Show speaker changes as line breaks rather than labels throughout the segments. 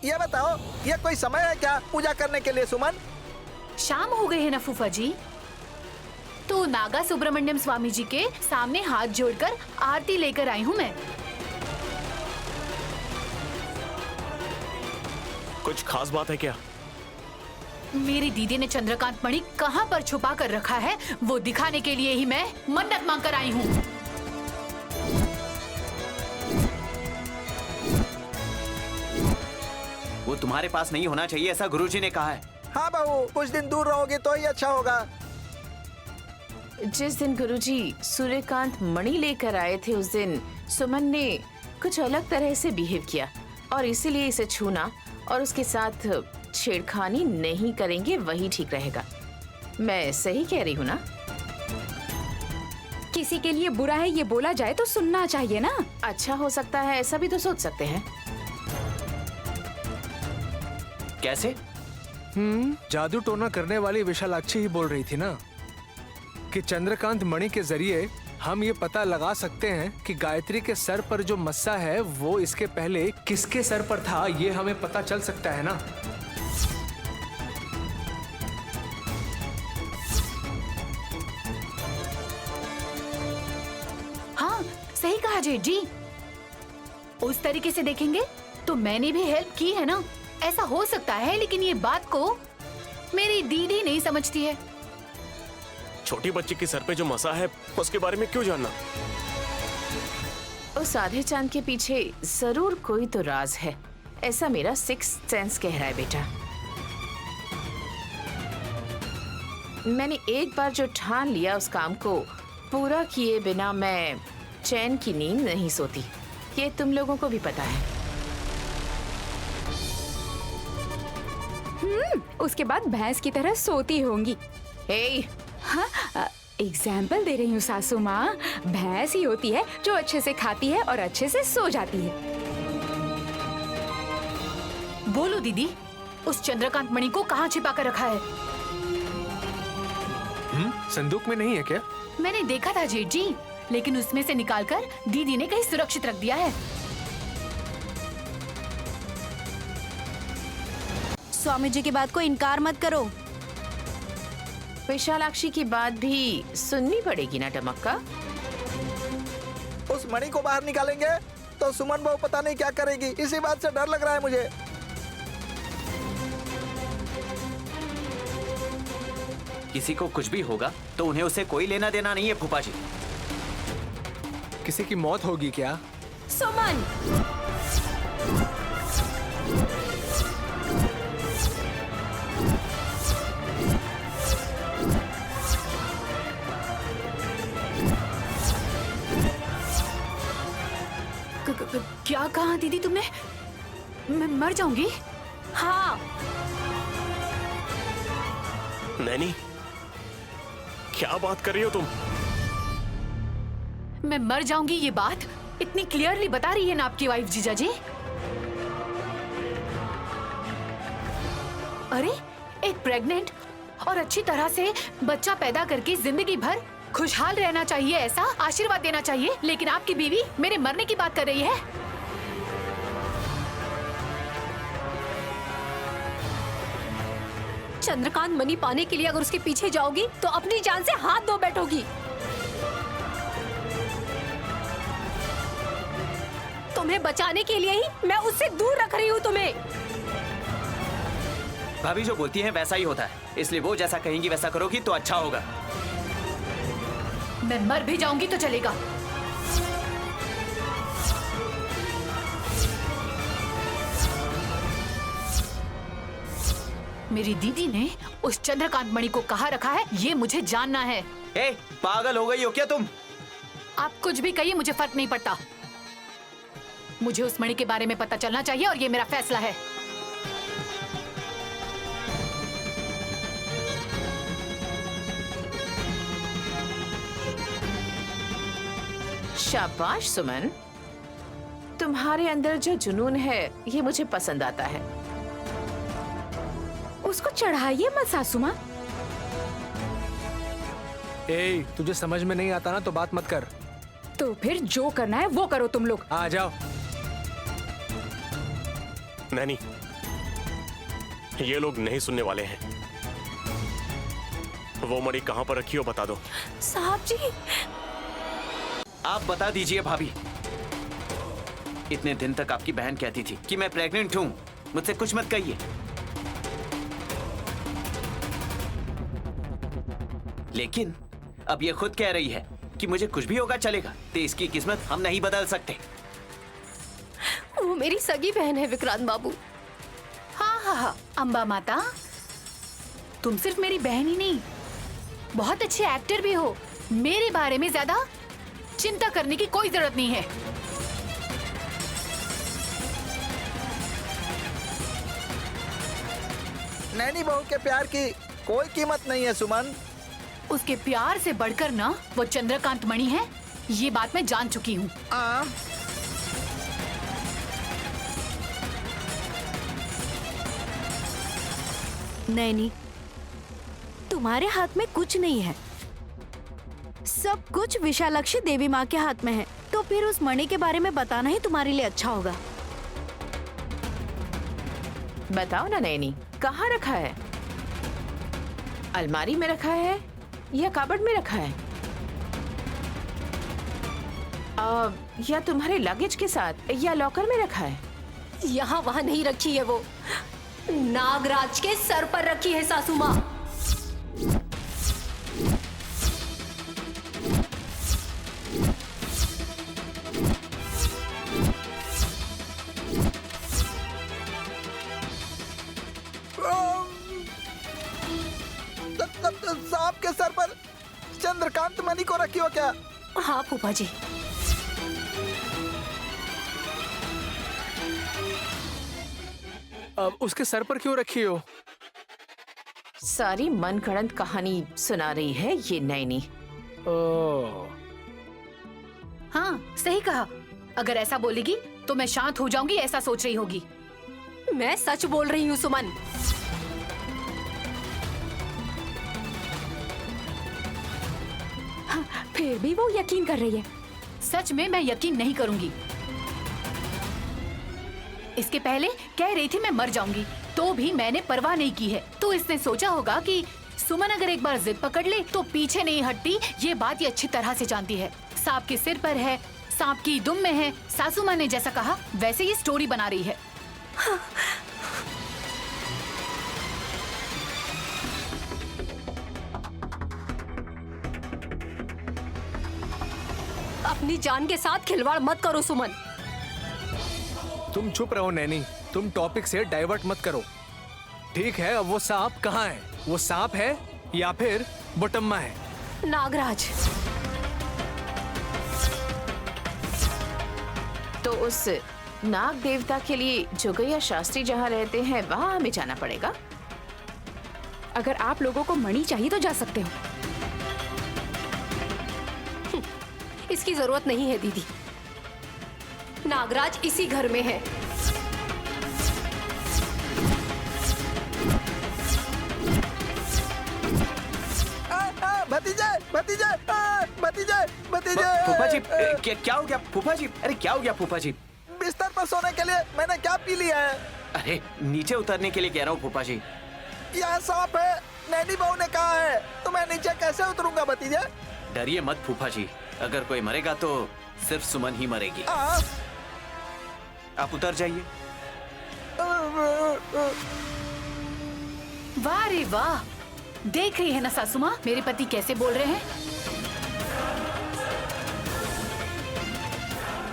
ये बताओ, ये कोई समय है क्या पूजा करने के लिए सुमन?
शाम हो गई है ना फूफा जी, तो नागा सुब्रमण्यम स्वामी जी के सामने हाथ जोड़कर आरती लेकर आई हूँ मैं।
कुछ खास बात है क्या?
मेरी दीदी ने चंद्रकांत मणि कहाँ पर छुपा कर रखा है वो दिखाने के लिए ही मैं मन्नत मांग कर आई हूँ।
वो तुम्हारे पास नहीं होना चाहिए, ऐसा गुरुजी ने कहा है।
हाँ बहू, कुछ दिन दूर रहोगे तो ही अच्छा होगा।
जिस दिन गुरुजी सूर्यकांत मणि लेकर आए थे उस दिन सुमन ने कुछ अलग तरह से बिहेव किया और इसीलिए इसे छूना और उसके साथ छेड़खानी नहीं करेंगे, वही ठीक रहेगा। मैं सही कह रही हूँ ना?
किसी के लिए बुरा है ये बोला जाए तो सुनना चाहिए ना।
अच्छा हो सकता है, ऐसा भी तो सोच सकते हैं।
कैसे?
जादू टोना करने वाली विशालाक्षी ही बोल रही थी ना कि चंद्रकांत मणि के जरिए हम ये पता लगा सकते हैं कि गायत्री के सर पर जो मस्सा है वो इसके पहले किसके सर पर था, ये हमें पता चल सकता है ना।
हाँ सही कहा जेठ जी, उस तरीके से देखेंगे तो मैंने भी हेल्प की है ना, ऐसा हो सकता है। लेकिन ये बात को मेरी दीदी नहीं समझती है।
छोटी बच्ची के सर पे जो मसा है उसके बारे में क्यों जानना?
उस आधे चांद के पीछे जरूर कोई तो राज है, ऐसा मेरा सिक्स्थ सेंस कह रहा है बेटा। मैंने एक बार जो ठान लिया उस काम को पूरा किए बिना मैं चैन की नींद नहीं सोती, ये तुम लोगों को भी पता है।
उसके बाद भैंस की तरह सोती होंगी।
हे,
हाँ, एग्जाम्पल दे रही हूँ सासू माँ, भैंस ही होती है जो अच्छे से खाती है और अच्छे से सो जाती है।
बोलो दीदी, उस चंद्रकांत मणि को कहाँ छिपा कर रखा है?
संदूक में नहीं है क्या?
मैंने देखा था जेठ जी, लेकिन उसमें से निकालकर दीदी ने कहीं सुरक्षित रख दिया है।
स्वामी जी की बात को इनकार मत करो।
विशालाक्षी की बात भी सुननी पड़ेगी ना टमक्का।
उस मणि को बाहर निकालेंगे तो सुमन बहू पता नहीं क्या करेगी, इसी बात से डर लग रहा है मुझे।
किसी को कुछ भी होगा तो उन्हें उससे कोई लेना देना नहीं है फूफा जी।
किसी की मौत होगी क्या?
सुमन,
क्या कहा दीदी तुमने? मैं मर जाऊंगी?
हाँ
नैनी, क्या बात कर रही हो तुम?
मैं मर जाऊंगी ये बात इतनी क्लियरली बता रही है ना आपकी वाइफ जीजा जी। अरे एक प्रेग्नेंट और अच्छी तरह से बच्चा पैदा करके जिंदगी भर खुशहाल रहना चाहिए, ऐसा आशीर्वाद देना चाहिए, लेकिन आपकी बीवी मेरे मरने की बात कर रही है।
चंद्रकांत मणि पाने के लिए अगर उसके पीछे जाओगी तो अपनी जान से हाथ धो बैठोगी। तुम्हें बचाने के लिए ही मैं उससे दूर रख रही हूँ तुम्हें।
भाभी जो बोलती है वैसा ही होता है, इसलिए वो जैसा कहेंगी वैसा करोगी तो अच्छा होगा।
मैं मर भी जाऊंगी तो चलेगा। मेरी दीदी ने उस चंद्रकांत मणि को कहाँ रखा है ये मुझे जानना है।
ए, पागल हो गई हो क्या तुम?
आप कुछ भी कहिए, मुझे फर्क नहीं पड़ता। मुझे उस मणि के बारे में पता चलना चाहिए और ये मेरा फैसला है।
शाबाश सुमन, तुम्हारे अंदर जो जुनून है ये मुझे पसंद आता है।
उसको चढ़ाइए मत सासू माँ।
ए, तुझे समझ में नहीं आता ना तो बात मत कर।
तो फिर जो करना है वो करो तुम लोग।
आ जाओ।
नैनी, ये लोग नहीं सुनने वाले हैं। वो मणि कहाँ पर रखी हो बता दो।
साहब जी,
आप बता दीजिए भाभी। इतने दिन तक आपकी बहन कहती थी कि मैं प्रेग्नेंट हूँ, मुझसे कुछ मत कहिए। लेकिन अब ये खुद कह रही है कि मुझे कुछ भी होगा चलेगा, तो इसकी किस्मत हम नहीं बदल सकते।
वो मेरी सगी बहन है विक्रांत बाबू।
हाँ, अम्बा माता, तुम सिर्फ मेरी बहन ही नहीं, बहुत अच्छे एक्टर भी हो। मेरे बारे में ज्यादा चिंता करने की कोई जरूरत नहीं है।
नैनी बहू के प्यार की कोई कीमत नहीं है सुमन।
उसके प्यार से बढ़कर ना वो चंद्रकांत मणि है, ये बात मैं जान चुकी हूँ।
नैनी, तुम्हारे हाथ में कुछ नहीं है, सब कुछ विशालाक्षी देवी माँ के हाथ में है। तो फिर उस मणि के बारे में बताना ही तुम्हारे लिए अच्छा होगा।
बताओ ना नैनी, कहाँ रखा है? अलमारी में रखा है या कबर्ड में रखा है? या तुम्हारे लगेज के साथ या लॉकर में रखा है?
यहाँ वहाँ नहीं रखी है, वो नागराज के सर पर रखी है सासू माँ।
सांप के सर पर चंद्रकांत मणि को रखी हो क्या?
हाँ फूफा जी।
अब उसके सर पर क्यों रखी हो?
सारी मनगढ़ंत कहानी सुना रही है ये नैनी।
ओह,
हाँ सही कहा। अगर ऐसा बोलेगी तो मैं शांत हो जाऊंगी, ऐसा सोच रही होगी।
मैं सच बोल रही हूँ सुमन।
फिर भी वो यकीन कर रही है।
सच में मैं यकीन नहीं करूंगी। इसके पहले कह रही थी मैं मर जाऊंगी, तो भी मैंने परवाह नहीं की है। तो इसने सोचा होगा कि सुमन अगर एक बार जिद पकड़ ले तो पीछे नहीं हटती। ये बात ये अच्छी तरह से जानती है। सांप के सिर पर है, सांप की दुम में है। सासू माँ ने जैसा कहा वैसे ये स्टोरी बना रही है।
अपनी जान के साथ खिलवाड़ मत करो सुमन।
तुम चुप रहो नैनी, तुम टॉपिक से डाइवर्ट मत करो। ठीक है, अब वो सांप कहाँ है? वो सांप है या फिर बोटम्मा है?
नागराज।
तो उस नाग देवता के लिए जोगैया शास्त्री जहाँ रहते हैं वहाँ हमें जाना पड़ेगा।
अगर आप लोगों को मणि चाहिए तो जा सकते हो।
इसकी जरूरत नहीं है दीदी, नागराज इसी घर में है।
भतीजे, भतीजे, भतीजे, भतीजे।
फूफा जी, क्या हो गया फूफा जी? अरे क्या हो गया फूफा जी?
बिस्तर पर सोने के लिए मैंने क्या पी लिया है?
अरे नीचे उतरने के लिए कह रहा हूँ फूफा जी।
यहाँ सांप है, नैनी बहू ने कहा है, तो मैं नीचे कैसे उतरूंगा भतीजे?
डरिए मत फूफा जी, अगर कोई मरेगा तो सिर्फ सुमन ही मरेगी। आप उतर जाइए।
वाह रे वाह, देख रही है ना सासू माँ मेरे पति कैसे बोल रहे हैं।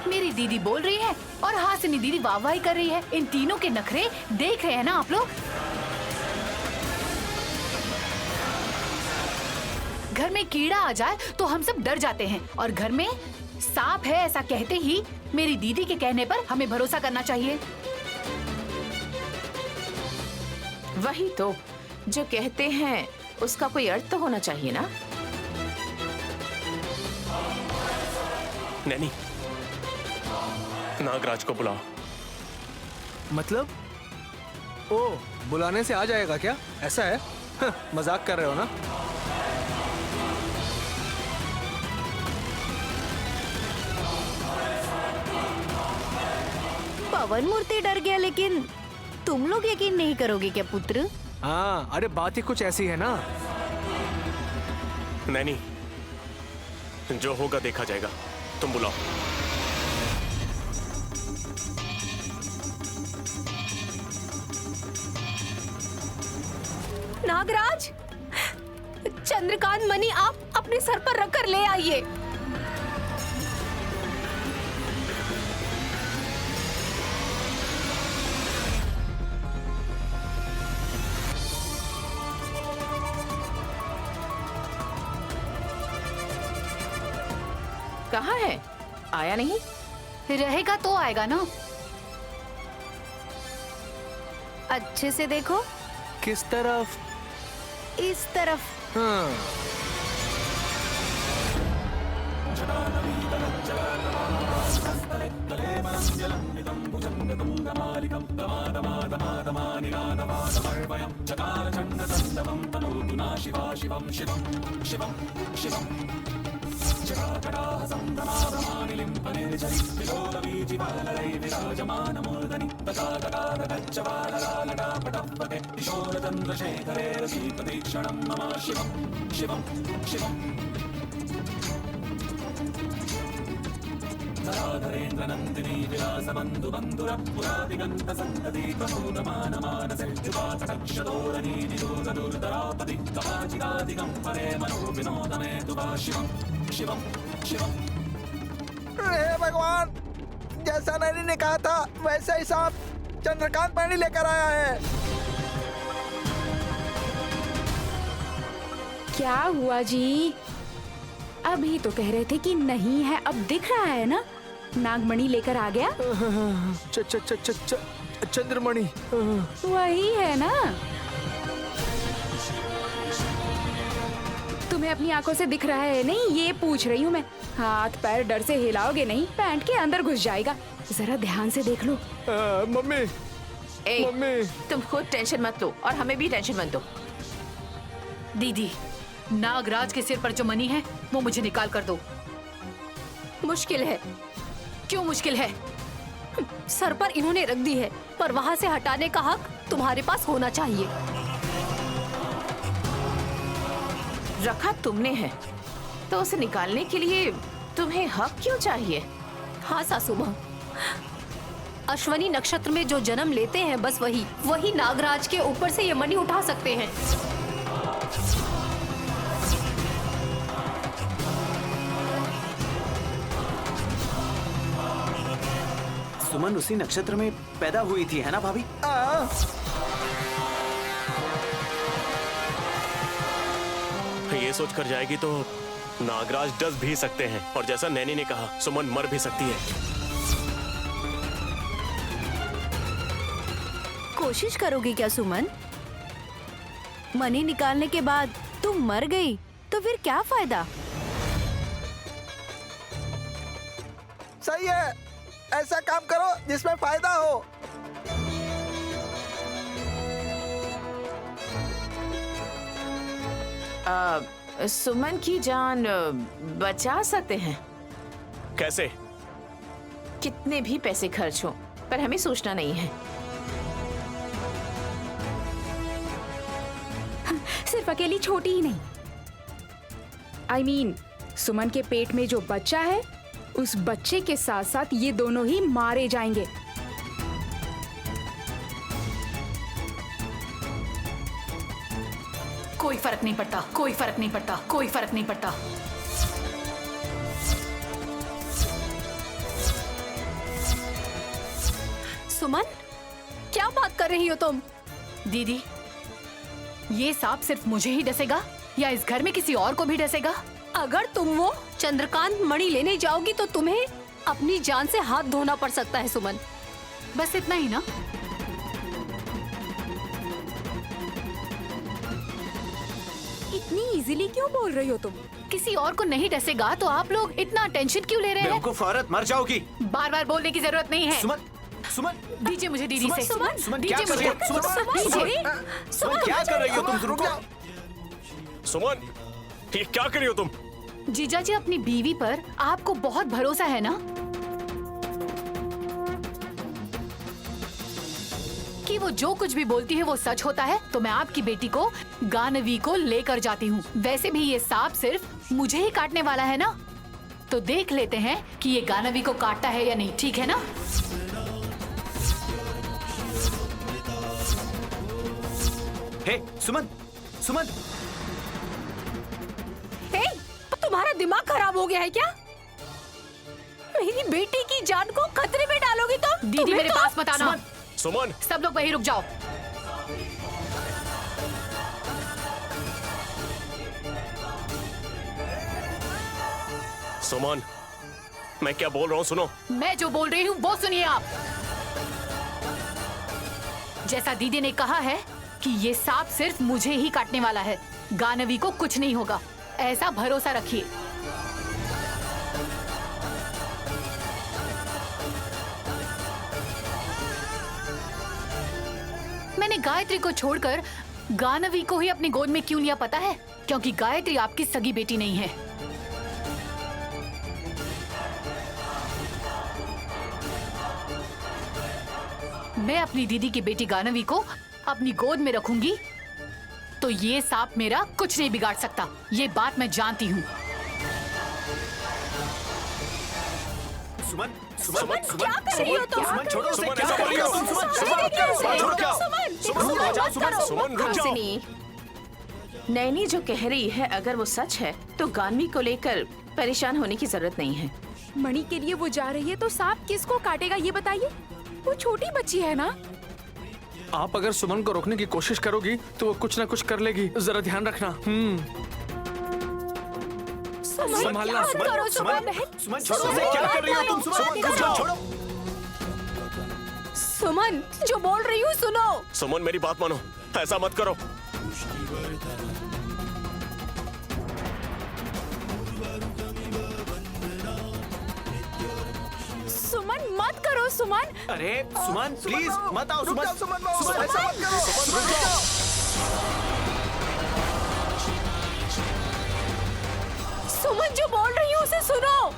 मेरी दीदी बोल रही है और हासिनी दीदी वाहवाही कर रही है। इन तीनों के नखरे देख रहे हैं ना आप लोग। घर में कीड़ा आ जाए तो हम सब डर जाते हैं, और घर में सांप है ऐसा कहते ही मेरी दीदी के कहने पर हमें भरोसा करना चाहिए।
वही तो, जो कहते हैं उसका कोई अर्थ तो होना चाहिए ना।
नैनी, नागराज को बुलाओ।
मतलब? ओ, बुलाने से आ जाएगा क्या? ऐसा है? मजाक कर रहे हो ना?
पवन मूर्ति डर गया, लेकिन तुम लोग यकीन नहीं करोगे क्या पुत्र?
हाँ, अरे बात ही कुछ ऐसी है ना।
नैनी, जो होगा देखा जाएगा, तुम बुलाओ।
नागराज, चंद्रकांत मणि आप अपने सर पर रखकर ले आइए।
कहाँ है? आया नहीं?
रहेगा तो आएगा ना।
अच्छे से देखो,
किस तरफ?
इस तरफ।
हाँ।
हे भगवान, जैसा नैनी ने कहा था वैसे ही सांप चंद्रकांत मणि लेकर आया है।
क्या हुआ जी? अभी तो कह रहे थे कि नहीं है, अब दिख रहा है ना। नागमणि लेकर आ गया।
चंद्रमणि
वही है ना। तुम्हें अपनी आंखों से दिख रहा है नहीं, ये पूछ रही हूँ मैं। हाथ पैर डर से हिलाओगे नहीं, पैंट के अंदर घुस जाएगा। जरा ध्यान से देख लो।
मम्मी,
ए,
मम्मी।
तुम खुद टेंशन मत लो और हमें भी टेंशन मत दो।
दीदी, नागराज के सिर पर जो मणि है वो मुझे निकाल कर दो।
मुश्किल है।
क्यों मुश्किल है?
सर पर इन्होंने रख दी है, पर वहाँ से हटाने का हक तुम्हारे पास होना चाहिए।
रखा तुमने है तो उसे निकालने के लिए तुम्हें हक क्यों चाहिए?
हाँ सासू माँ, अश्वनी नक्षत्र में जो जन्म लेते हैं बस वही नागराज के ऊपर से ये मणि उठा सकते हैं।
सुमन उसी नक्षत्र में पैदा हुई थी, है ना भाभी?
ये सोच कर जाएगी तो नागराज डस भी सकते हैं, और जैसा नैनी ने कहा सुमन मर भी सकती है।
कोशिश करोगी क्या सुमन? मणि निकालने के बाद तुम मर गई तो फिर क्या फायदा?
सही है, ऐसा काम करो जिसमें फायदा हो।
सुमन की जान बचा सकते हैं।
कैसे?
कितने भी पैसे खर्च हो, पर हमें सोचना नहीं है।
सिर्फ अकेली छोटी ही नहीं, I mean, सुमन के पेट में जो बच्चा है उस बच्चे के साथ साथ ये दोनों ही मारे जाएंगे।
कोई फर्क नहीं पड़ता, कोई फर्क नहीं पड़ता, कोई फर्क नहीं पड़ता।
सुमन, क्या बात कर रही हो तुम?
दीदी, ये सांप सिर्फ मुझे ही डसेगा या इस घर में किसी और को भी डसेगा?
अगर तुम वो चंद्रकांत मणि लेने जाओगी तो तुम्हें अपनी जान से हाथ धोना पड़ सकता है सुमन।
बस इतना ही ना?
इतनी इजीली क्यों बोल रही हो तुम?
किसी और को नहीं डसेगा तो आप लोग इतना टेंशन क्यों ले रहे हैं?
बेवकूफ औरत, मर जाओगी।
बार बार बोलने की जरूरत नहीं है।
सुमन, सुमन,
दीजिए मुझे दीदी से।
सुमन, क्या
दीजिए
कर रही हो?
मुझे।
सुमन, क्या कर रही हो तुम? रुको।
सुमन, ये क्या कर रही हो तुम?
जीजा जी, अपनी बीवी पर आपको बहुत भरोसा है ना कि यदि वो जो कुछ भी बोलती है वो सच होता है तो मैं आपकी बेटी को गानवी को लेकर जाती हूँ। वैसे भी ये सांप सिर्फ मुझे ही काटने वाला है ना, तो देख लेते हैं कि ये गानवी को काटता है या नहीं, ठीक है ना?
हे सुमन, सुमन,
हे, तुम्हारा दिमाग खराब हो गया है क्या? मेरी बेटी की जान को खतरे में डालोगी तो?
दीदी मेरे पास मत आना।
सुमन,
सब लोग वहीं रुक जाओ।
सुमन, मैं क्या बोल रहा हूँ सुनो।
मैं जो बोल रही हूँ वो सुनिए आप। जैसा दीदी ने कहा है कि ये सांप सिर्फ मुझे ही काटने वाला है, गानवी को कुछ नहीं होगा, ऐसा भरोसा रखिए। मैंने गायत्री को छोड़कर गानवी को ही अपनी गोद में क्यों लिया पता है? क्योंकि गायत्री आपकी सगी बेटी नहीं है। मैं अपनी दीदी की बेटी गानवी को अपनी गोद में रखूंगी तो ये सांप मेरा कुछ नहीं बिगाड़ सकता, ये बात मैं जानती हूँ।
सुमन,
सुमन, क्या कर रही हो तुम?
सुमन छोड़ो,
सुमन,
क्या
ऐसा
कर रही हो
मत
तुम?
करो।
सुमन, छोड़ो क्या?
सुमन,
सुमन रुक जाओ।
हंसिनी, नैनी जो कह रही है अगर वो सच है तो गानवी को लेकर परेशान होने की जरूरत नहीं है।
मणि के लिए वो जा रही है तो सांप किसको काटेगा ये बताइए? वो छोटी बच्ची है ना।
आप अगर सुमन को रोकने की कोशिश करोगी तो वो कुछ ना कुछ कर लेगी, जरा ध्यान रखना। संभालना।
सुमन छोड़ो, क्या कर रही हो तुम? सुमन छोड़ो।
सुमन, जो बोल रही हूँ सुनो।
सुमन मेरी बात मानो, ऐसा मत करो।
सुमन मत करो सुमन।
अरे सुमन प्लीज मत आओ।
रुक
सुमन,
जाओ सुमन बाबू, ऐसा मत करो।
सुमन रुक जाओ।
सुमन, जो बोल रही हूँ उसे सुनो।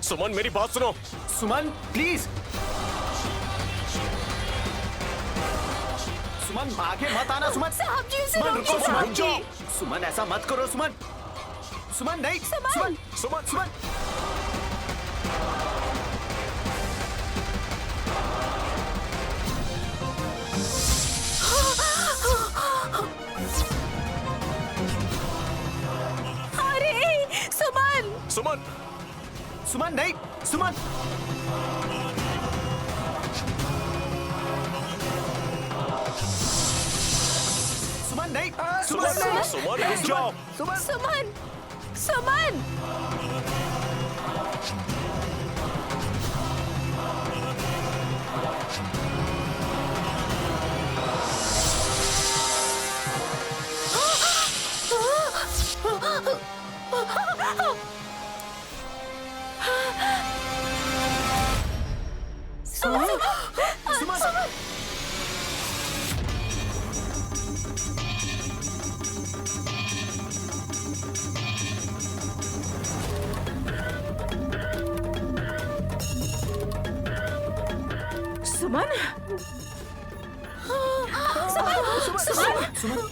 सुमन मेरी बात सुनो।
सुमन प्लीज। सुमन आगे मत आना। सुमन,
साहब जी उसे
सुमन रुको,
रोकिए,
सुमन
साहब जी।
सुमन ऐसा मत करो। सुमन, सुमन नहीं। सुमन, सुमन, सुमन।
अरे सुमन,
सुमन,
सुमन नहीं। सुमन, सुमन नहीं।
सुमन, सुमन रुक जाओ।
सुमन, सुमन।
सुमन,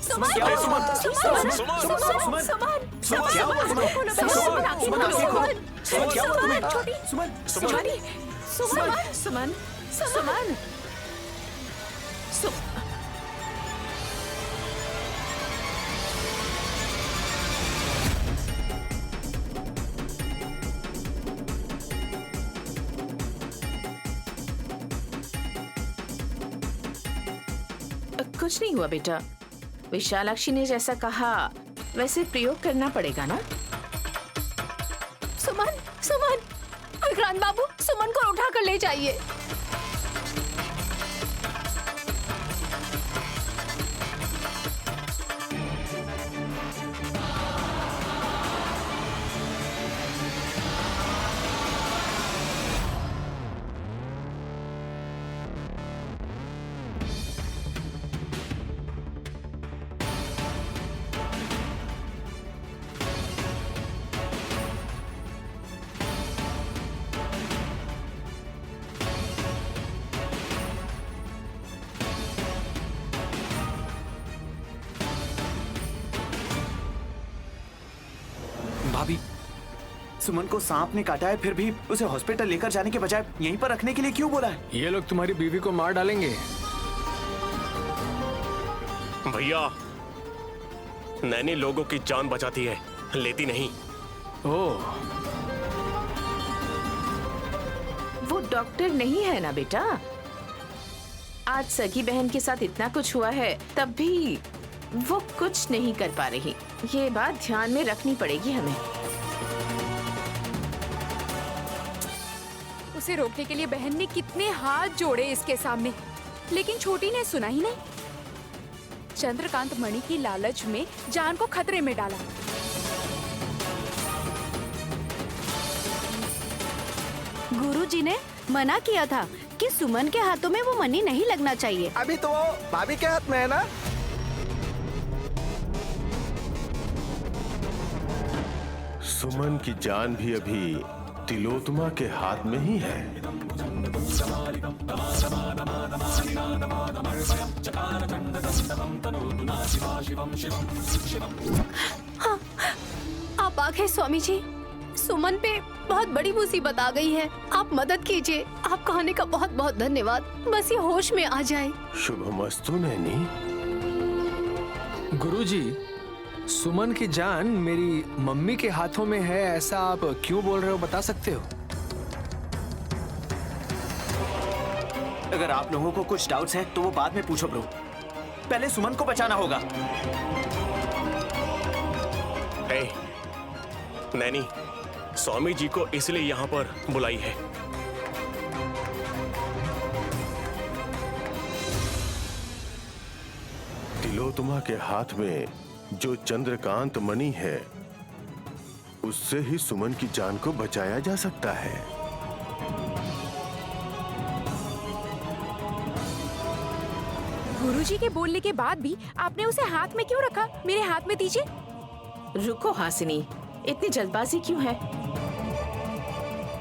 सुमन क्या हुआ? सुमन, सुमन, सुमन, सुमन क्या हुआ? सुमन, सुमन क्या हुआ तुम्हें? सुमन,
सुमन, सुमन, सुमन, सुमन। कुछ नहीं हुआ बेटा, विशालाक्षी ने जैसा कहा वैसे प्रयोग करना पड़ेगा ना।
सुमन, सुमन, विक्रांत बाबू सुमन को उठा कर ले जाइए।
सुमन को सांप ने काटा है, फिर भी उसे हॉस्पिटल लेकर जाने के बजाय यहीं पर रखने के लिए क्यों बोला है?
ये लोग तुम्हारी बीवी को मार डालेंगे।
भैया, नैनी लोगों की जान बचाती है, लेती नहीं।
ओह,
वो डॉक्टर नहीं है ना बेटा। आज सगी बहन के साथ इतना कुछ हुआ है, तब भी वो कुछ नहीं कर पा रही। ये बात ध्यान में रखनी पड़ेगी हमें।
उसे रोकने के लिए बहन ने कितने हाथ जोड़े इसके सामने, लेकिन छोटी ने सुना ही नहीं। चंद्रकांत मणि की लालच में जान को खतरे में डाला।
गुरुजी ने मना किया था कि सुमन के हाथों में वो मनी नहीं लगना चाहिए।
अभी तो वो भाभी के हाथ में है ना।
सुमन की जान भी अभी तिलोत्तमा के हाथ में ही है।
हाँ, आप आ गए स्वामी जी। सुमन पे बहुत बड़ी मुसीबत आ गई है, आप मदद कीजिए। आपका आने का बहुत बहुत धन्यवाद। बस ये होश में आ जाए।
शुभमस्तु नैनी।
गुरुजी, सुमन की जान मेरी मम्मी के हाथों में है, ऐसा आप क्यों बोल रहे हो, बता सकते हो?
अगर आप लोगों को कुछ डाउट्स हैं तो वो बाद में पूछो ब्रो। पहले सुमन को बचाना होगा।
हे, नैनी, स्वामी जी को इसलिए यहाँ पर बुलाई है।
तिलोत्तमा के हाथ में जो चंद्रकांत मणि है, उससे ही सुमन की जान को बचाया जा सकता है।
गुरुजी के बोलने के बाद भी आपने उसे हाथ में क्यों रखा? मेरे हाथ में दीजिए।
रुको हासिनी, इतनी जल्दबाजी क्यों है?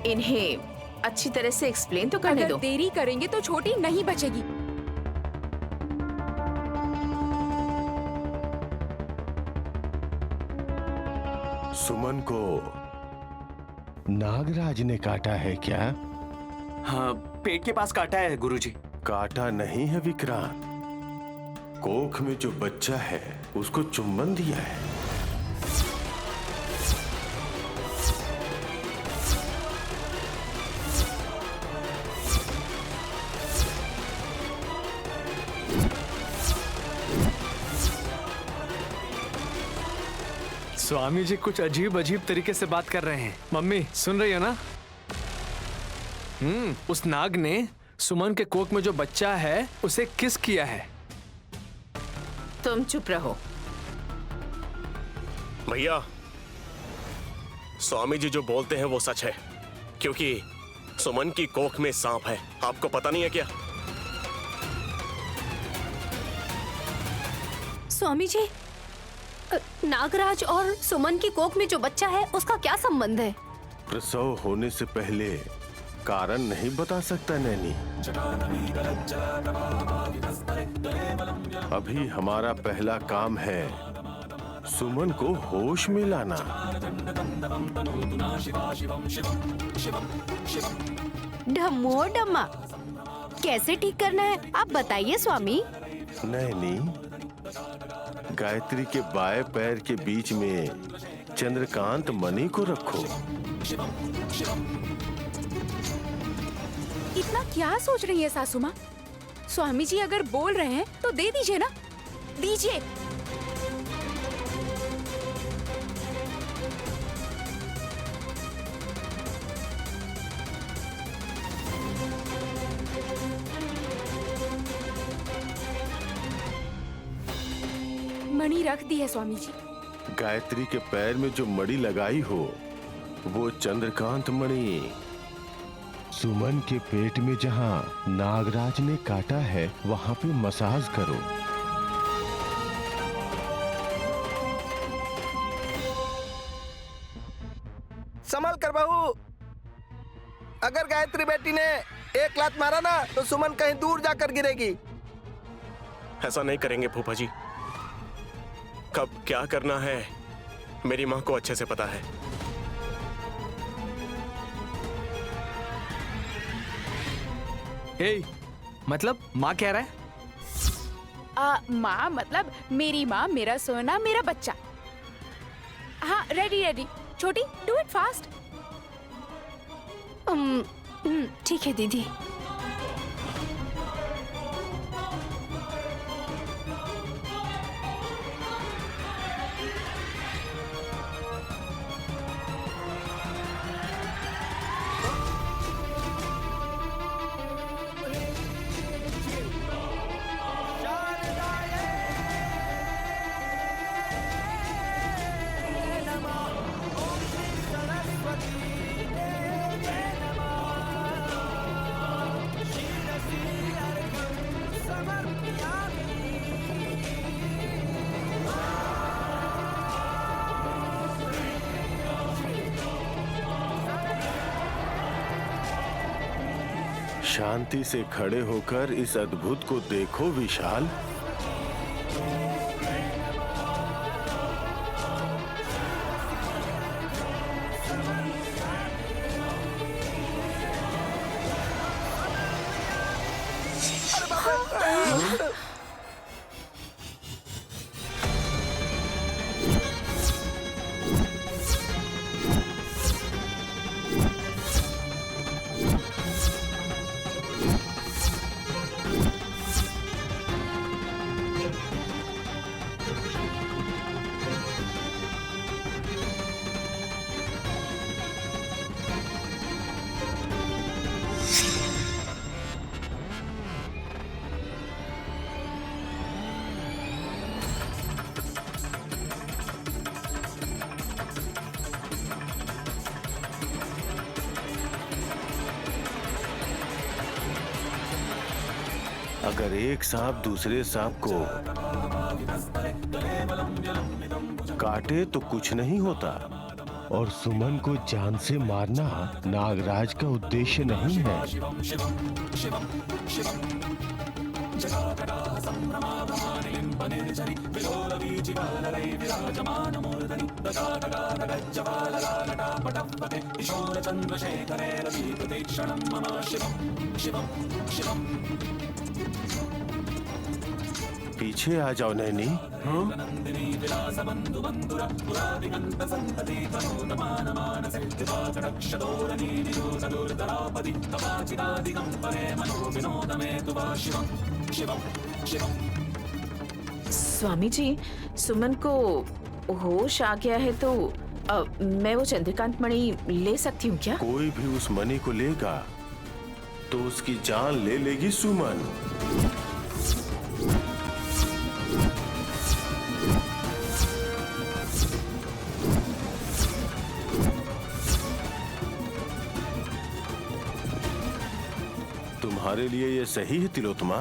इन्हें अच्छी तरह से एक्सप्लेन तो करने
अगर
दो।
देरी करेंगे तो छोटी नहीं बचेगी।
सुमन को नागराज ने काटा है क्या?
हाँ, पेट के पास काटा है गुरुजी।
काटा नहीं है विक्रांत, कोख में जो बच्चा है उसको चुंबन दिया है।
स्वामी जी कुछ अजीब अजीब तरीके से बात कर रहे हैं। मम्मी सुन रही हो ना? उस नाग ने सुमन के कोख में जो बच्चा है उसे किस किया है।
तुम चुप रहो।
भैया, स्वामी जी जो बोलते हैं वो सच है, क्योंकि सुमन की कोख में सांप है। आपको पता नहीं है क्या?
स्वामी जी, नागराज और सुमन की कोख में जो बच्चा है उसका क्या संबंध है?
प्रसव होने से पहले कारण नहीं बता सकता नैनी। अभी हमारा पहला काम है सुमन को होश में लाना।
ढम्मो डम्मा, कैसे ठीक करना है आप बताइए स्वामी।
नैनी, गायत्री के बाएं पैर के बीच में चंद्रकांत मणि को रखो।
इतना क्या सोच रही है सासू माँ? स्वामी जी अगर बोल रहे हैं तो दे दीजिए ना, दीजिए। मणि रख दी है स्वामी जी।
गायत्री के पैर में जो मणि लगाई हो वो चंद्रकांत मणि सुमन के पेट में जहां नागराज ने काटा है वहां पे मसाज करो।
संभल कर बहू, अगर गायत्री बेटी ने एक लात मारा ना तो सुमन कहीं दूर जाकर गिरेगी।
ऐसा नहीं करेंगे फूफा जी। कब क्या करना है मेरी माँ को अच्छे से पता है।
ए, मतलब माँ कह रहा है?
माँ मतलब मेरी माँ, मेरा सोना, मेरा बच्चा। हाँ रेडी रेडी। छोटी डू इट फास्ट।
ठीक है दीदी।
शांति से खड़े होकर इस अद्भुत को देखो विशाल। अगर एक सांप दूसरे सांप को काटे तो कुछ नहीं होता, और सुमन को जान से मारना नागराज का उद्देश्य नहीं है। पीछे आ जाओ नैनी।
स्वामी जी, सुमन को होश आ गया है तो मैं वो चंद्रकांत मणि ले सकती हूँ क्या?
कोई भी उस मणि को लेगा तो उसकी जान ले लेगी सुमन। तुम्हारे लिए ये सही है तिलोत्तमा?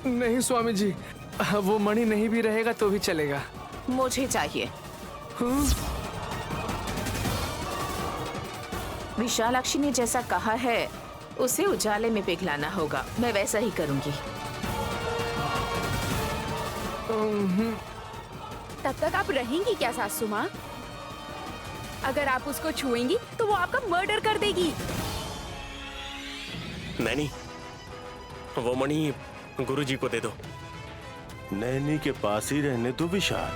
नहीं स्वामी जी, वो मणि नहीं भी रहेगा तो भी चलेगा।
मुझे चाहिए। विशालाक्षी ने जैसा कहा है उसे उजाले में पिघलाना होगा, मैं वैसा ही करूंगी।
तब तक आप रहेंगी क्या सासू माँ? अगर आप उसको छुएंगी तो वो आपका मर्डर कर देगी।
नैनी, वो मणि गुरुजी को दे दो।
नैनी के पास ही रहने दो विशाल,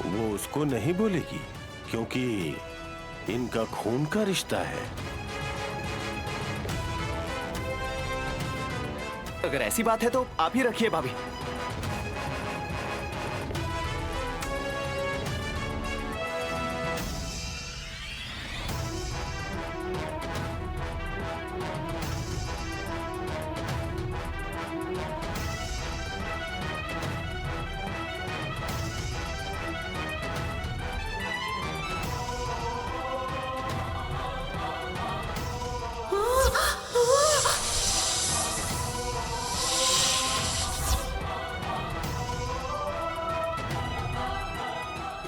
वो उसको नहीं बोलेगी क्योंकि इनका खून का रिश्ता है।
अगर ऐसी बात है तो आप ही रखिए भाभी।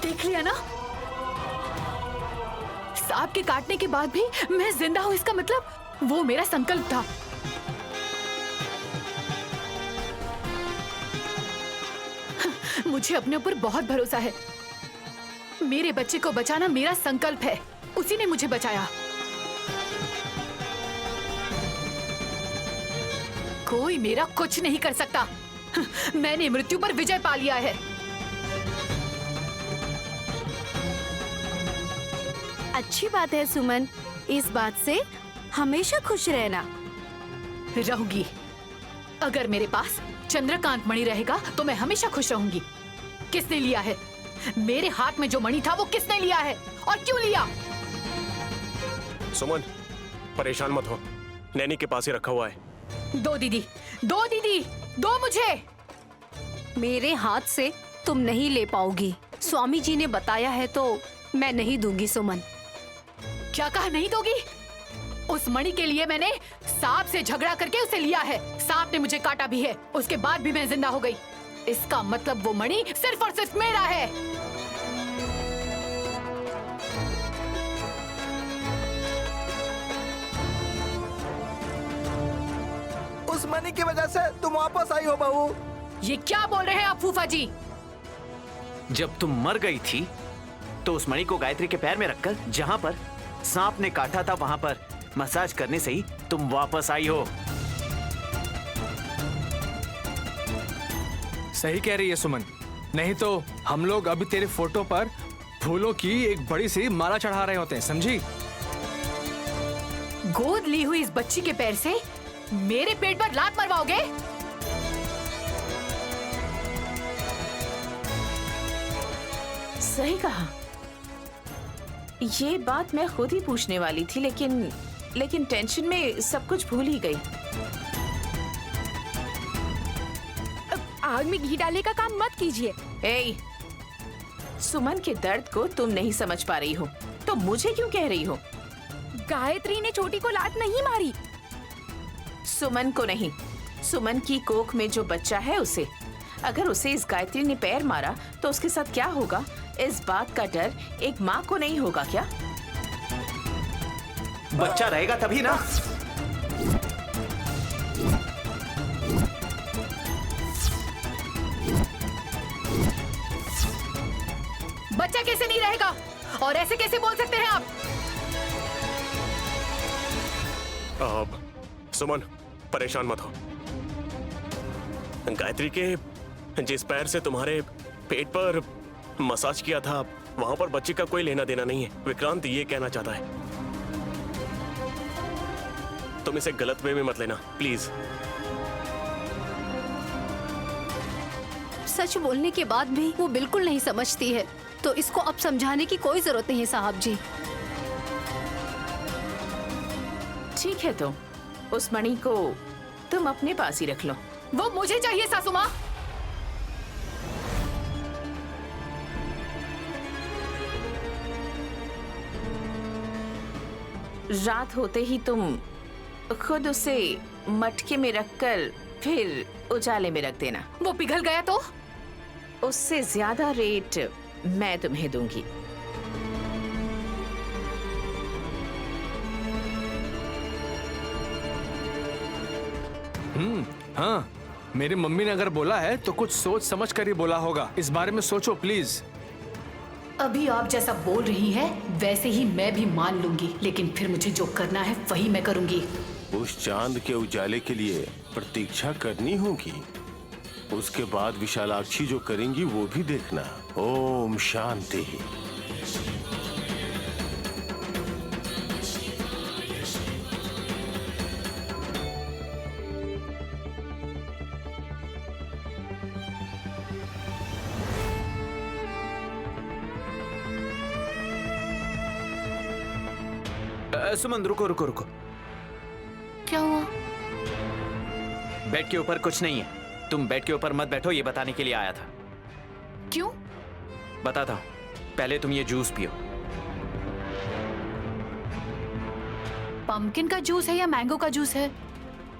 देख लिया ना, सांप के काटने के बाद भी मैं जिंदा हूं, इसका मतलब वो मेरा संकल्प था। मुझे अपने ऊपर बहुत भरोसा है। मेरे बच्चे को बचाना मेरा संकल्प है। उसी ने मुझे बचाया। कोई मेरा कुछ नहीं कर सकता। मैंने मृत्यु पर विजय पा लिया है।
अच्छी बात है सुमन, इस बात से हमेशा खुश रहना।
रहूंगी। अगर मेरे पास चंद्रकांत मणि रहेगा तो मैं हमेशा खुश रहूंगी। किसने लिया है? मेरे हाथ में जो मणि था वो किसने लिया है और क्यों लिया?
सुमन, परेशान मत हो, नैनी के पास ही रखा हुआ है।
दो दीदी, दो दीदी, दो मुझे।
मेरे हाथ से तुम नहीं ले पाओगी। स्वामी जी ने बताया है तो मैं नहीं दूंगी सुमन।
क्या कहा, नहीं दोगी? उस मणि के लिए मैंने सांप से झगड़ा करके उसे लिया है। सांप ने मुझे काटा भी है, उसके बाद भी मैं जिंदा हो गई। इसका मतलब वो मणि सिर्फ और सिर्फ मेरा है।
उस मणि की वजह से तुम वापस आई हो बहू।
ये क्या बोल रहे हैं आप फूफा जी?
जब तुम मर गई थी तो उस मणि को गायत्री के पैर में रखकर जहां पर सांप ने काटा था वहां पर मसाज करने से ही तुम वापस आई हो।
सही कह रही है सुमन, नहीं तो हम लोग अभी तेरे फोटो पर फूलों की एक बड़ी सी माला चढ़ा रहे होते हैं, समझी?
गोद ली हुई इस बच्ची के पैर से मेरे पेट पर लात मरवाओगे?
सही कहा। ये बात मैं खुद ही पूछने वाली थी, लेकिन टेंशन में सब कुछ भूल ही गई।
आग में घी डालने का काम मत कीजिए।
ए, सुमन के दर्द को तुम नहीं समझ पा रही हो तो मुझे क्यों कह रही हो?
गायत्री ने छोटी को लात नहीं मारी।
सुमन को नहीं, सुमन की कोख में जो बच्चा है उसे। अगर उसे इस गायत्री ने पैर मारा तो उसके साथ क्या होगा, इस बात का डर एक माँ को नहीं होगा क्या?
बच्चा रहेगा तभी ना।
बच्चा कैसे नहीं रहेगा? और ऐसे कैसे बोल सकते हैं आप?
सुमन, परेशान मत हो। गायत्री के जिस पैर से तुम्हारे पेट पर मसाज किया था वहां पर बच्चे का कोई लेना देना नहीं है। विक्रांत ये कहना चाहता है। तुम इसे गलत वे में मत लेना प्लीज।
सच बोलने के बाद भी वो बिल्कुल नहीं समझती है, तो इसको अब समझाने की कोई जरूरत नहीं है साहब जी।
ठीक है तो उस मणि को तुम अपने पास ही रख लो।
वो मुझे चाहिए सासू माँ।
रात होते ही तुम खुद उसे मटके में रखकर फिर उजाले में रख देना।
वो पिघल गया तो?
उससे ज्यादा रेट मैं तुम्हें दूंगी।
हाँ, मेरी मम्मी ने अगर बोला है तो कुछ सोच समझ कर ही बोला होगा। इस बारे में सोचो प्लीज।
अभी आप जैसा बोल रही हैं वैसे ही मैं भी मान लूंगी, लेकिन फिर मुझे जो करना है वही मैं करूंगी।
उस चांद के उजाले के लिए प्रतीक्षा करनी होगी। उसके बाद विशालाक्षी जो करेंगी वो भी देखना। ओम शांति।
सुमन रुको रुको रुको।
क्या हुआ?
बेड के ऊपर कुछ नहीं है। तुम बेड के ऊपर मत बैठो, ये बताने के लिए आया था।
क्यों?
बताता हूँ, पहले तुम ये जूस पियो।
पंपकिन का जूस है या मैंगो का जूस है?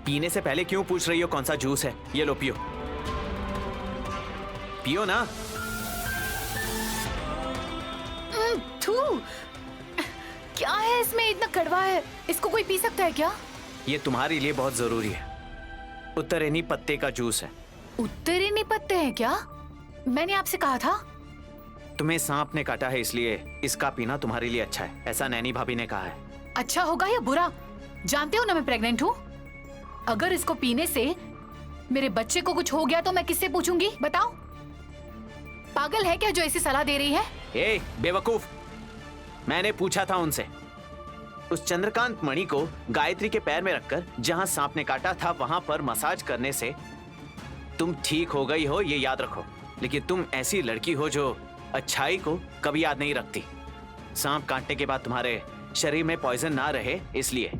पीने से पहले क्यों पूछ रही हो कौन सा जूस है? ये लो पियो। पियो ना।
थू, क्या है इसमें? इतना कड़वा है, इसको कोई पी सकता है क्या?
ये तुम्हारे लिए बहुत जरूरी है। उत्तरेनी पत्ते का जूस है।
उत्तरेनी पत्ते हैं क्या? मैंने आपसे कहा था।
तुम्हें सांप ने काटा है, इसलिए इसका पीना तुम्हारे लिए अच्छा है, ऐसा नैनी भाभी ने कहा है।
अच्छा होगा या बुरा? जानते हो ना मैं प्रेग्नेंट हूँ। अगर इसको पीने से मेरे बच्चे को कुछ हो गया तो मैं किससे पूछूंगी? बताओ, पागल है क्या जो ऐसी सलाह दे रही है?
ए बेवकूफ, मैंने पूछा था उनसे। उस चंद्रकांत मणि को गायत्री के पैर में रखकर जहां सांप ने काटा था वहां पर मसाज करने से तुम ठीक हो गई हो, ये याद रखो। लेकिन तुम ऐसी लड़की हो जो अच्छाई को कभी याद नहीं रखती। सांप काटने के बाद तुम्हारे शरीर में पॉइजन ना रहे, इसलिए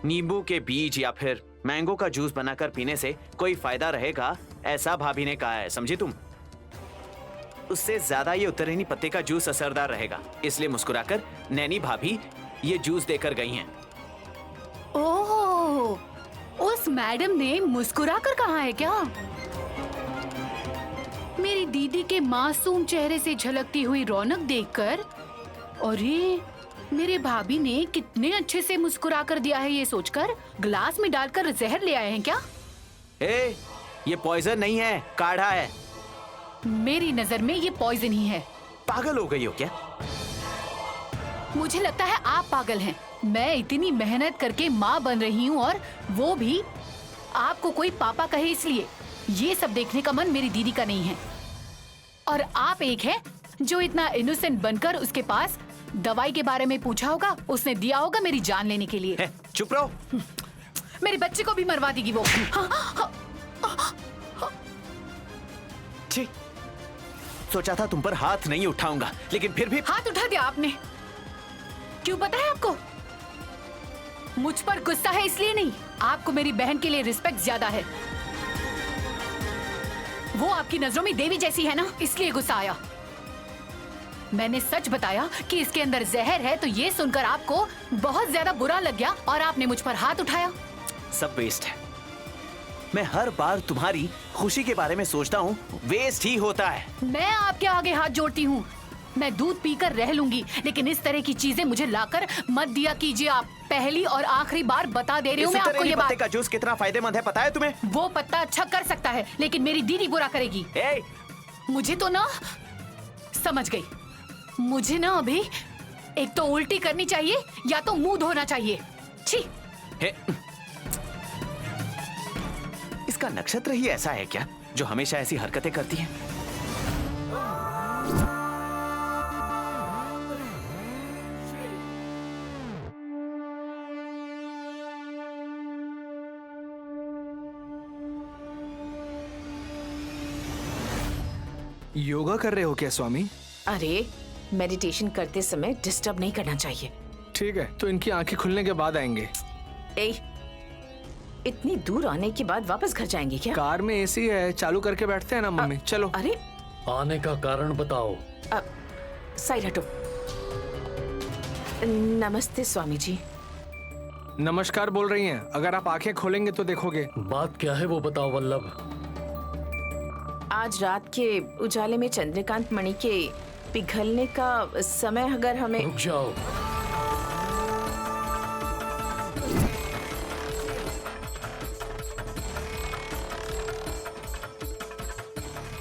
नींबू के बीज या फिर मैंगो का जूस बनाकर पीने से कोई फायदा रहेगा, ऐसा भाभी ने कहा है, समझी तुम? उससे ज्यादा ये उत्तरायणी पत्ते का जूस असरदार रहेगा, इसलिए मुस्कुराकर नैनी भाभी ये जूस देकर गई हैं।
ओह, उस मैडम ने मुस्कुराकर कहा है क्या? मेरी दीदी के मासूम चेहरे से झलकती हुई रौनक देखकर, अरे मेरे भाभी ने कितने अच्छे से मुस्कुरा कर दिया है ये सोचकर ग्लास में डालकर जहर ले आए हैं क्या?
ए, ये पॉइजन नहीं है, काढ़ा है।
मेरी नजर में ये पॉइजन ही है।
पागल हो गई हो क्या?
मुझे लगता है आप पागल हैं। मैं इतनी मेहनत करके माँ बन रही हूँ और वो भी आपको कोई पापा कहे इसलिए। ये सब देखने का मन मेरी दीदी का नहीं है। और आप एक है जो इतना इनोसेंट बनकर उसके पास दवाई के बारे में पूछा होगा, उसने दिया होगा मेरी जान लेने के लिए।
चुप रहो।
मेरे बच्चे को भी मरवा देगी वो।
ठीक, सोचा था तुम पर हाथ नहीं उठाऊंगा, लेकिन फिर भी
हाथ उठा दिया आपने। क्यों पता है आपको? मुझ पर गुस्सा है इसलिए नहीं, आपको मेरी बहन के लिए रिस्पेक्ट ज्यादा है। वो आपकी नजरों में देवी जैसी है ना, इसलिए गुस्सा आया। मैंने सच बताया कि इसके अंदर जहर है तो ये सुनकर आपको बहुत ज्यादा बुरा लग गया और आपने मुझ पर हाथ उठाया।
सब वेस्ट है। मैं हर बार तुम्हारी खुशी के बारे में सोचता हूँ, वेस्ट ही होता है।
मैं आपके आगे हाथ जोड़ती हूँ। मैं दूध पीकर रह लूंगी, लेकिन इस तरह की चीजें मुझे लाकर मत दिया कीजिए आप। पहली और आखिरी बार बता दे रही हूँ मैं आपको ये बात।
पत्ते का जूस कितना फायदेमंद है पता है तुम्हें?
वो पत्ता अच्छा कर सकता है, लेकिन मेरी दीदी बुरा करेगी। मुझे तो ना समझ गई। मुझे ना अभी एक तो उल्टी करनी चाहिए या तो मुंह धोना चाहिए। छी।
इसका नक्षत्र ही ऐसा है क्या जो हमेशा ऐसी हरकतें करती है?
योगा कर रहे हो क्या स्वामी?
अरे मेडिटेशन करते समय डिस्टर्ब नहीं करना चाहिए।
ठीक है, तो इनकी आंखें खुलने के बाद आएंगे।
इतनी दूर आने के बाद वापस घर जाएंगे क्या?
कार में एसी है, चालू करके बैठते हैं ना मम्मी। चलो।
अरे
आने का कारण बताओ।
साइड हटो। नमस्ते स्वामी जी।
नमस्कार बोल रही हैं। अगर आप आंखें खोलेंगे तो देखोगे।
बात क्या है वो बताओ वल्लभ।
आज रात के उजाले में चंद्रकांत मणि के पिघलने का समय अगर हमें।
रुक जाओ।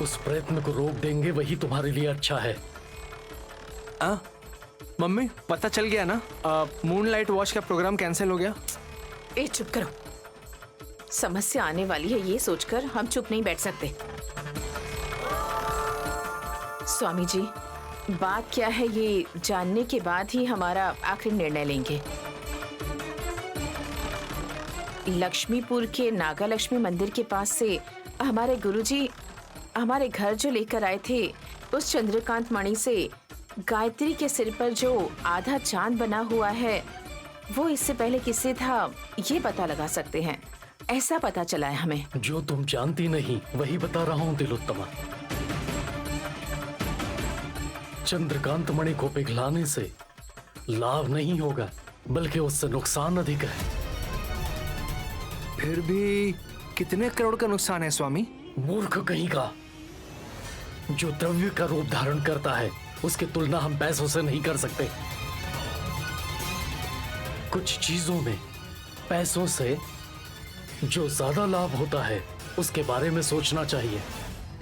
उस प्रयत्न को रोक देंगे, वही तुम्हारे लिए अच्छा है।
मम्मी पता चल गया ना, मूनलाइट वॉच का प्रोग्राम कैंसिल हो गया।
चुप करो। समस्या आने वाली है ये सोचकर हम चुप नहीं बैठ सकते। स्वामी जी, बात क्या है ये जानने के बाद ही हमारा आखिरी निर्णय लेंगे। लक्ष्मीपुर के नागा लक्ष्मी मंदिर के पास से हमारे गुरुजी हमारे घर जो लेकर आए थे, उस चंद्रकांत मणि से गायत्री के सिर पर जो आधा चांद बना हुआ है वो इससे पहले किससे था ये पता लगा सकते हैं, ऐसा पता चला है हमें।
जो तुम जानती नहीं वही बता रहा हूँ तिलोत्तमा। चंद्रकांत मणि को पिघलाने से लाभ नहीं होगा, बल्कि उससे नुकसान अधिक है।
फिर भी कितने करोड़ का नुकसान है स्वामी?
मूर्ख कहीं का। जो द्रव्य का रूप धारण करता है उसकी तुलना हम पैसों से नहीं कर सकते। कुछ चीजों में पैसों से जो ज्यादा लाभ होता है उसके बारे में सोचना चाहिए।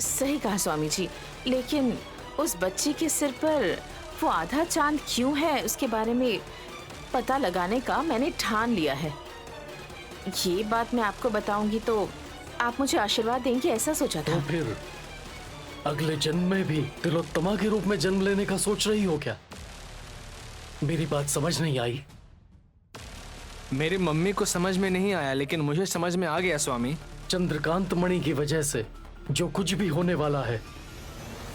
सही कहा स्वामी जी, लेकिन उस बच्ची के सिर पर वो आधा चांद क्यों है उसके बारे में पता लगाने का मैंने ठान लिया है। ये बात मैं आपको बताऊंगी तो आप मुझे आशीर्वाद देंगे, ऐसा सोचा था।
तो फिर अगले जन्म में भी तिलोत्तमा के रूप में जन्म लेने का सोच रही हो क्या? मेरी बात समझ नहीं आई।
मेरी मम्मी को समझ में नहीं आया, लेकिन मुझे समझ में आ गया स्वामी।
चंद्रकांत मणि की वजह से जो कुछ भी होने वाला है,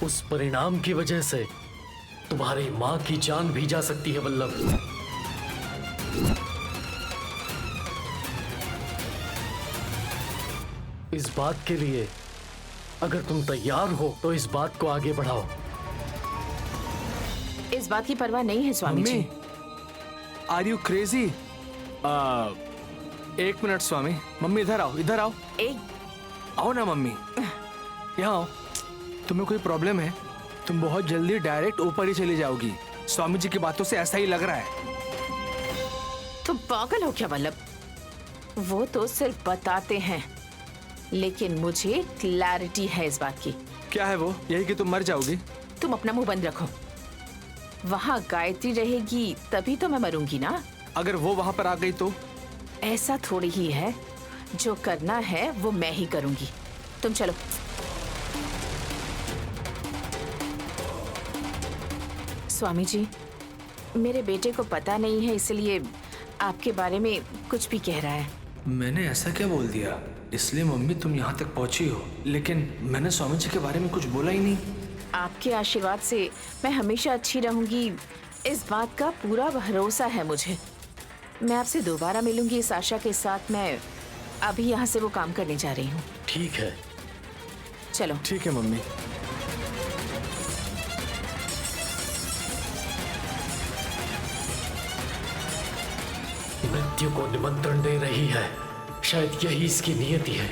उस परिणाम की वजह से तुम्हारी माँ की जान भी जा सकती है वल्लभ। इस बात के लिए अगर तुम तैयार हो तो इस बात को आगे बढ़ाओ।
इस बात की परवाह नहीं है Swami ji.
Are you crazy? एक मिनट स्वामी। मम्मी इधर आओ, इधर आओ। आओ ना मम्मी, यहाँ आओ। तुम्हें कोई प्रॉब्लम है? तुम बहुत जल्दी डायरेक्ट ऊपर ही चली जाओगी। स्वामी जी की बातों से ऐसा ही लग रहा है।
तुम पागल हो क्या वल्लभ? वो तो सिर्फ बताते हैं, लेकिन मुझे क्लैरिटी है इस बात की।
क्या है वो? यही कि तुम मर जाओगी?
तुम अपना मुंह बंद रखो। वहाँ गायत्री रहेगी तभी तो मैं मरूंगी ना।
अगर वो वहां पर आ गई तो?
ऐसा थोड़ी ही है, जो करना है वो मैं ही करूंगी। तुम चलो। स्वामी जी, मेरे बेटे को पता नहीं है, इसलिए आपके बारे में कुछ भी कह रहा है।
मैंने ऐसा क्या बोल दिया? इसलिए मम्मी तुम यहाँ तक पहुंची हो, लेकिन मैंने स्वामी जी के बारे में कुछ बोला ही नहीं।
आपके आशीर्वाद से मैं हमेशा अच्छी रहूंगी, इस बात का पूरा भरोसा है मुझे। मैं आपसे दोबारा मिलूंगी इस आशा के साथ। मैं अभी यहाँ से वो काम करने जा रही हूँ।
ठीक है,
चलो।
ठीक है मम्मी।
मृत्यु को निमंत्रण दे रही है, शायद यही इसकी नियति है।